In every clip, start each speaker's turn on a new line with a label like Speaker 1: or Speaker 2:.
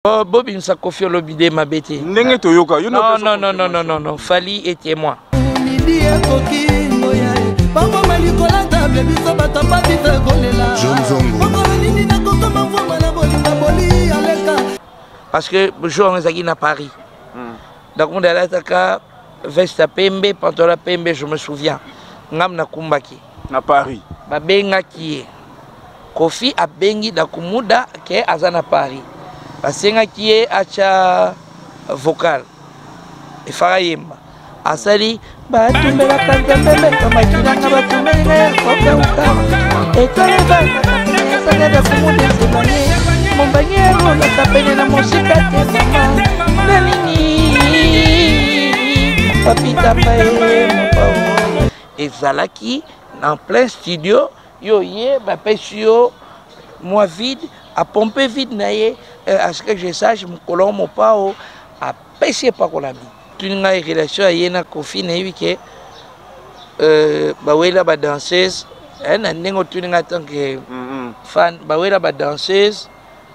Speaker 1: Oh, Bobin sa Kofi Olomide m'a bêté. Non. Fali est témoin. Parce que bonjour on est à Paris. Donc on est à la veste à Pembe, pantalon à Pembe, je me souviens. Ngam na kumbaki.
Speaker 2: Na Paris.
Speaker 1: Ba benga qui est. Kofi a bengi da kumuda ke azana Paris. Basenga qui est acha vocal. E fara yemba. Asali ba tumbela kanta bebe kama kinanga ba tumbela kofa uka. E kale ba sanga da kumuda semane. Mombanyero na tapene na musika te mama. Nalini. Papita pae mo. Et Zalaki en plein studio yo ye ba pesio moi vide à pomper vide naie à ce que je sache mon colon mon pao a pêché pas qu'on a mis tu n'as relation à yena Kofi na que ba wela ba danseuse na nengo tu n'as tant que fan ba wela ba danseuse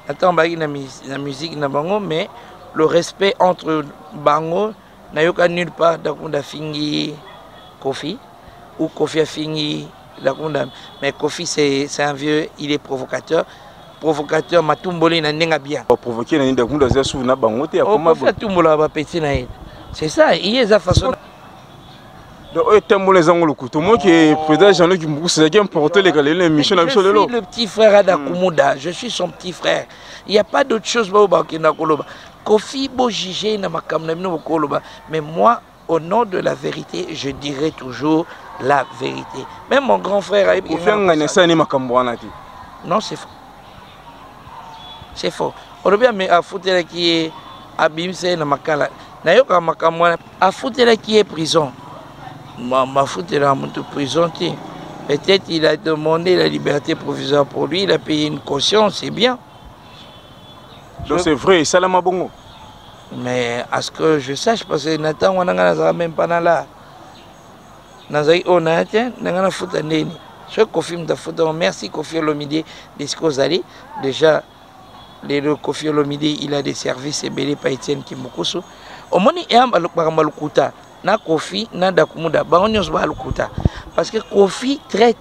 Speaker 1: attends ba na musique na bango mais le respect entre bango na yoka nulle part donc on a fini Kofi ou Kofi a fini la condamne. Mais Kofi c'est un vieux, il est provocateur. Provocateur, Matumboli n'a pas bien.
Speaker 2: Provoquer n'a pas bien.
Speaker 1: C'est ça, il y a sa façon.
Speaker 2: Donc,
Speaker 1: le petit frère Adakumuda, je suis son petit frère. Il n'y a pas d'autre chose. Kofi, beau jugé, mais moi, au nom de la vérité, je dirai toujours la vérité. Même mon grand frère a non, c'est faux. C'est faux. On revient à foutre qui est abîmé dans ma cala. Nayoka makamwa à foutre qui est prison. Ma foutre la prison. Peut-être il a demandé la liberté provisoire pour lui, il a payé une caution, c'est bien.
Speaker 2: Donc c'est vrai, Salama Bongo.
Speaker 1: Mais à ce que je sache, parce que Nathan, on n'a même pas là. On a été, on a foutu un nez. Je confirme de foutu. Merci Kofi Olomide de ce que vous allez. Déjà, le Kofi Olomide, il a des services et belé par Etienne Kimbukusu. Au moins, il y a un Lukuta. Na Kofi, na Dakumuda. Parce que Kofi traite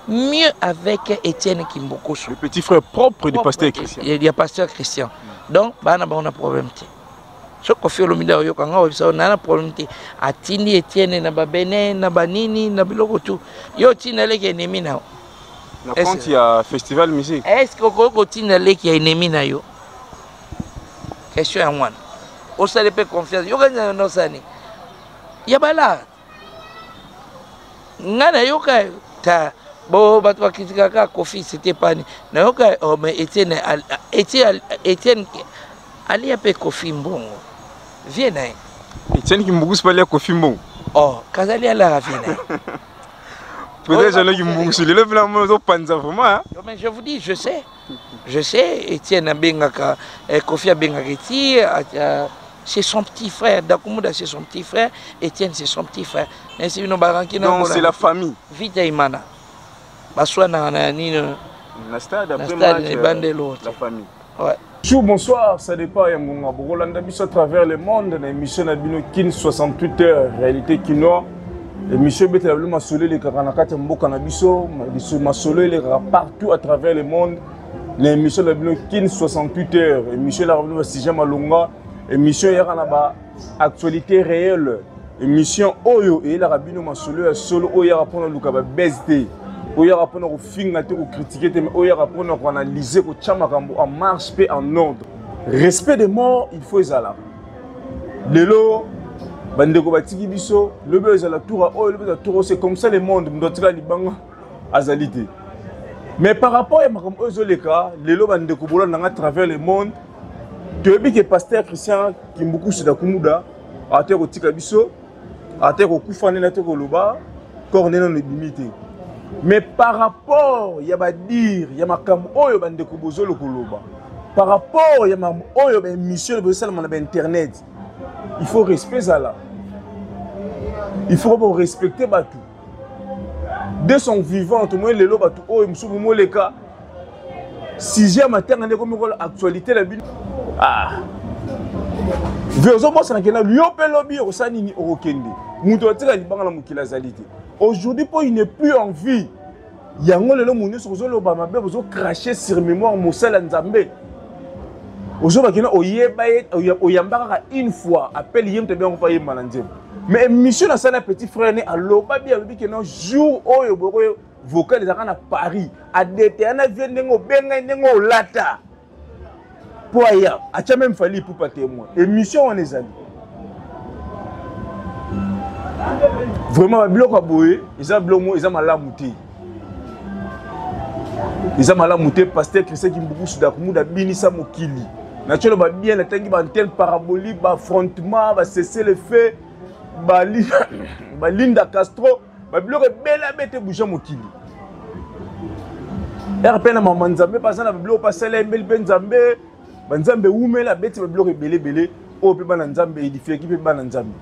Speaker 1: mieux avec Etienne Kimbukusu.
Speaker 2: Le petit frère propre du pasteur Christian.
Speaker 1: Il y a pasteur Christian. Donc, on a un problème. Ce Kofi Olomide a eu un problème. Atindi Etienne na babene na banini na biloko tout. Yo tina leki ennemi na.
Speaker 2: Quand il y a festival musique.
Speaker 1: Est-ce que ko tina leki ennemi na yo? Question à moi. O sale pe confiance. Yo ganya no sani. Ya bala. Ngana yo ka ta bo batu bakizika ka Kofi c'était pas na yo ka oh mais Etienne ali ape Kofi mbongo. Viens là.
Speaker 2: Etienne Kimbukusu pas Kofi mbongo.
Speaker 1: Oh, Kazali ala viens.
Speaker 2: Peut-être que Kimbukusu le finalement panza vraiment.
Speaker 1: Mais je vous dis, je sais. Je sais Etienne Bengaka Kofi Bengaketi c'est son petit frère. Dakumuda c'est son petit frère, Etienne c'est son petit frère.
Speaker 2: Donc c'est la famille.
Speaker 1: Vita Imana. Baswa na nini
Speaker 2: na stade après
Speaker 1: match
Speaker 2: la famille.
Speaker 1: Ouais.
Speaker 2: Bonsoir, ça dépend à travers le monde, l'émission Nabino Kin 68 heures, réalité Kino. L'émission Betablo Masolé, les Karanakata Mboka Nabiso, Masolé, les partout à travers le monde. L'émission Nabino Kin 68 heures, l'émission Nabino Sija Malunga, l'émission Yaranaba, actualité réelle, l'émission Oyo et la Rabino Masolé, solo Oya Rapona Lukaba BSD. Oya rapona ko finga te ko critiquer te mais oya rapona ko analyser ko chamakambo en marche pe en ordre. Respect des morts, il faut ezala. Lelo bandeko batiki biso, le be ezala tour oyo le be tour c'est comme ça le monde ndotika libanga azalité. Mais par rapport à makambo ezoleka, lelo bandeko bolanda à travers le monde, tu bi que pasteur Christian Kimbukusu Dakumuda a te ko tika biso, a te ko kufane na te ko loba, corner non limité. Mais par rapport, il y a ma dire, il y a ma cam oyo bande kubozo le koloba. Par rapport, il y a ma oyo ben mission de salle mon internet. Il faut respecter ça là. Il faut respecter Batou. Dès son vivant, tout le monde le lo Batou oyo msubu mo le cas. Sixième matin on est comme actualité la vie. Ah. Verso boss na kena liope lobby au sanini okende. Muto tika libanga la mukila zalite. Aujourd'hui pour il n'est plus en vie. Yango lelo munu so zo loba mabe bozo cracher sur mémoire mosala nzambe. Ozo bakina oyeba oyambaka une fois appel yem te bien on paye mananzem. Mais mission na sana petit frère né aloba bien bi que non jour oyo boko vocal les à Paris a déterna vient nengo benga nengo lata. Pour aya a même fallu pour pas témoin. Émission on les amis. Vraiment bloc à boyer, ils ont bloqué, ils ont malamouté. Ils ont malamouté pasteur Christian qui beaucoup sudakumu bini sa mokili. Naturellement ba bien la tangi ba antenne parabolique, ba affrontement, ba cesser le feu, ba Linda Castro, ba bloqué bela bete bouger mokili. RP na maman Nzambe pas na bloqué passer les mbel ben Nzambe, ba Nzambe umela bete ba bloqué belé o pe ba Nzambe édifier qui pe ba Nzambe.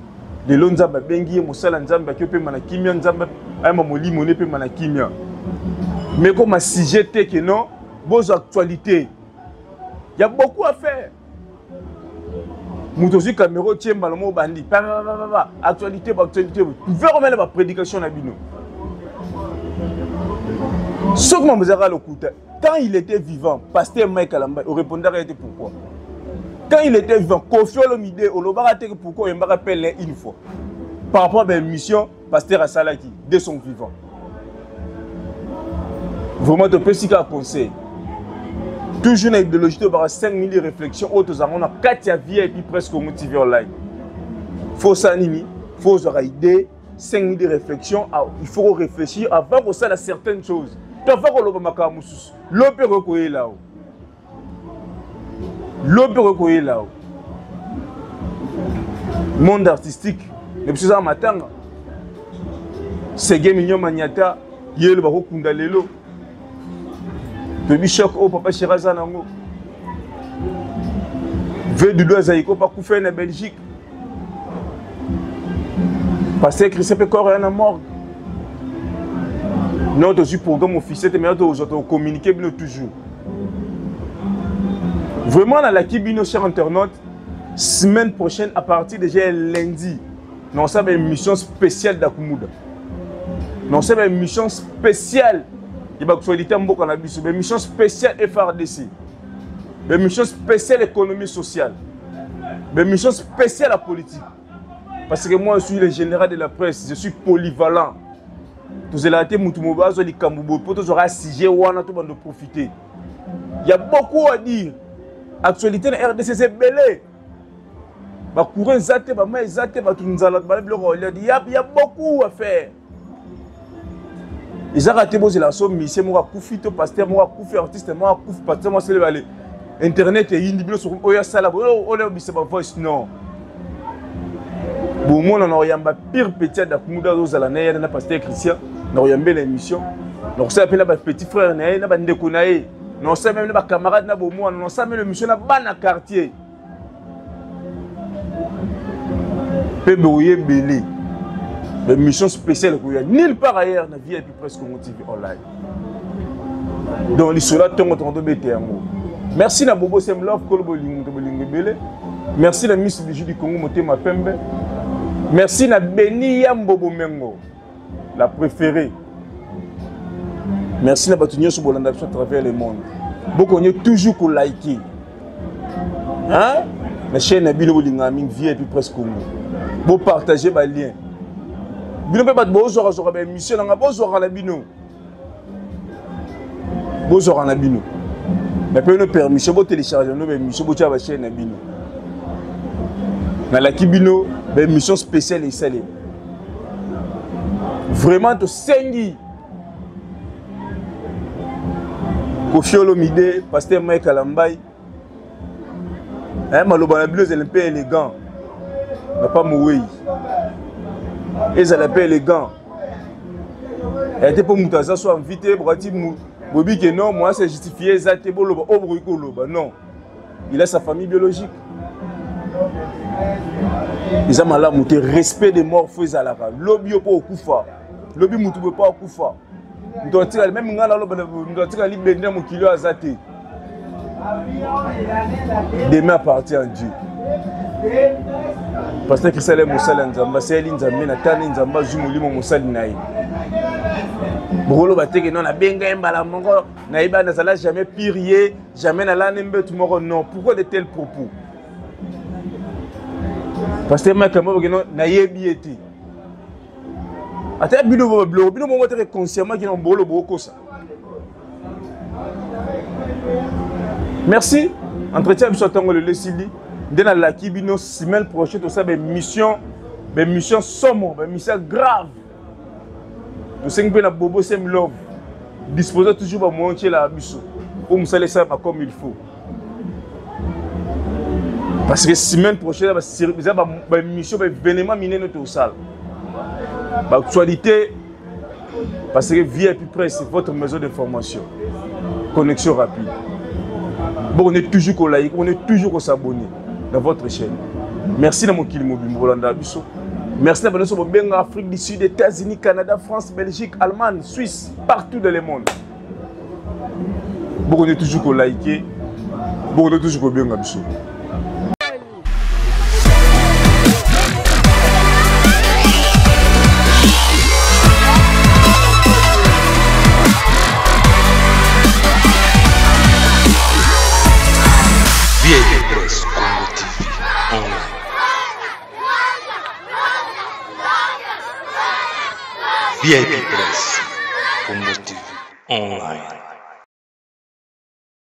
Speaker 2: Les Nzambe bengi mosala Nzambe ki pe mana kimia Nzambe ay mamoli moné pe mana kimia. Mais comme un sujet que non, vos actualités. Il y a beaucoup à faire. Moutosi caméra tient balomo bandi. Actualité, actualité. Vous pouvez remettre la prédication à Bino. Ce que vous avez le coup, quand il était vivant, pasteur Mike Alamba, on répondait pourquoi. Quand il était vivant, Kofi Olomide, on l'a pourquoi il m'a rappelé une fois. Par rapport à la mission, pasteur Asalaki, de son vivant. Vraiment, tu peux s'y conseiller. Toujours une idéologie, tu as 5000 réflexions, autres on a 4 vie et puis presque motivé online. Il faut ça, il faut avoir idée, 5000 réflexions, il faut réfléchir avant qu'on sache certaines choses. Tu vas voir que l'eau peut recueillir là-haut. L'eau peut recueillir là-haut. Monde artistique, les petits en matin, c'est Mignon Maniata, il y a le barreau Kundalelo. Baby choc au papa Chiraza nango. Ve du doigt Zaïko pas couffer en Belgique. Parce que Christophe peut corps en mort. Notre programme officiel mais autres communiquer bien toujours. Vraiment dans la Kibino cher internaute, semaine prochaine à partir de lundi, nous avons une mission spéciale d'Akumuda. Nous avons une mission spéciale. Il y a une mission spéciale FRDC, une mission spéciale économie sociale, une mission spéciale la politique. Parce que moi je suis le général de la presse, je suis polyvalent. Tous les athées Moutoumouba, les Kamboubou, pour tous les sujets où on a tout de profiter. Il y a beaucoup à dire. Actualité de la RDC c'est belé. Il y a beaucoup à faire. Ils ont raté la somme, mais c'est moi qui suis pasteur, moi qui suis artiste, moi qui suis pasteur, moi c'est le Internet et individuel sur Oya Sala, on a ma voice, non. Bon, moi, on a un pire petit d'Akumuda aux Alanais, on a pasteur Christian, on a une belle émission. Donc, ça appelle un petit frère, on a un déconnaï, on sait même un camarade, on sait même l'émission, on a un quartier. Pébouye Belé. Une mission spéciale qu'il y a nulle part ailleurs dans la vie et puis presque motivé online. Donc, les soldats sont en train de mettre un mot. Merci à Bobo Semlov, merci à Miss du Congo, Motema Pembe. Merci à Beni Yambobo Mengo, la préférée. Merci à Batunio sur l'adaptation à travers le monde. Beaucoup on est toujours pour liker. Hein? La chaîne Abilo Lingaming vie et puis presque mot. Vous partagez les liens. Bino pe bat bozora zora ba émission nga bozora na bino. Bozora na bino. Mais pe no permission bo télécharger no ba émission bo tia ba chaîne na bino. Na la kibino ba émission spéciale et salée. Vraiment to sengi. Kofi Olomide, pasteur Mike Alambai. Maloba na bino c'est un peu élégant. Na pas mourir. Et ça l'appelle élégant. Elle était pour Moutaza soit invité pour dire Bobi que non, moi c'est justifié, ça t'est beau, non. Il a sa famille biologique. Ils ont mal monté respect des morts faux à la rame. Lobby pas au Koufa. Lobby Moutou pas au Koufa. Nous doit tirer même ngala nous doit tirer libérer mon kilo à Zate. Demain appartient à Dieu. Parce que c'est le Moussala Nzamba, c'est l'Inzamba, Nathan Nzamba, Zumulimo Moussal Naï. Brolo Bateke, non, la benga mbala mongo, naïba n'a jamais pirier, jamais n'a la nembe tout moro, non. Pourquoi de tels propos? Parce que ma camarade naïe biéti. Ata bino bino mongo très consciemment qui n'ont brolo beaucoup ça. Merci. Entretien avec Sotango le Lesili. Dès la Kibino, semaine prochaine, tout ça, mission sombre, mission grave. Nous sommes bien à Bobo Sem Love. Disposons toujours de monter la mission. Pour nous laisser ça comme il faut. Parce que semaine prochaine, la mission va événement miner notre salle. L'actualité, parce que VIP Presse, c'est votre maison d'information. Connexion rapide. Bon, on est toujours au like, on est toujours au s'abonner dans votre chaîne. Merci à mon Kilimobi Mbolanda Bisso. Merci à mon Afrique du Sud, États-Unis, Canada, France, Belgique, Allemagne, Suisse, partout dans le monde. Bon, on est toujours au like. Bon, on est toujours au bien Bisso.
Speaker 3: VIP Presse Congo TV online. VIP Presse Congo TV online.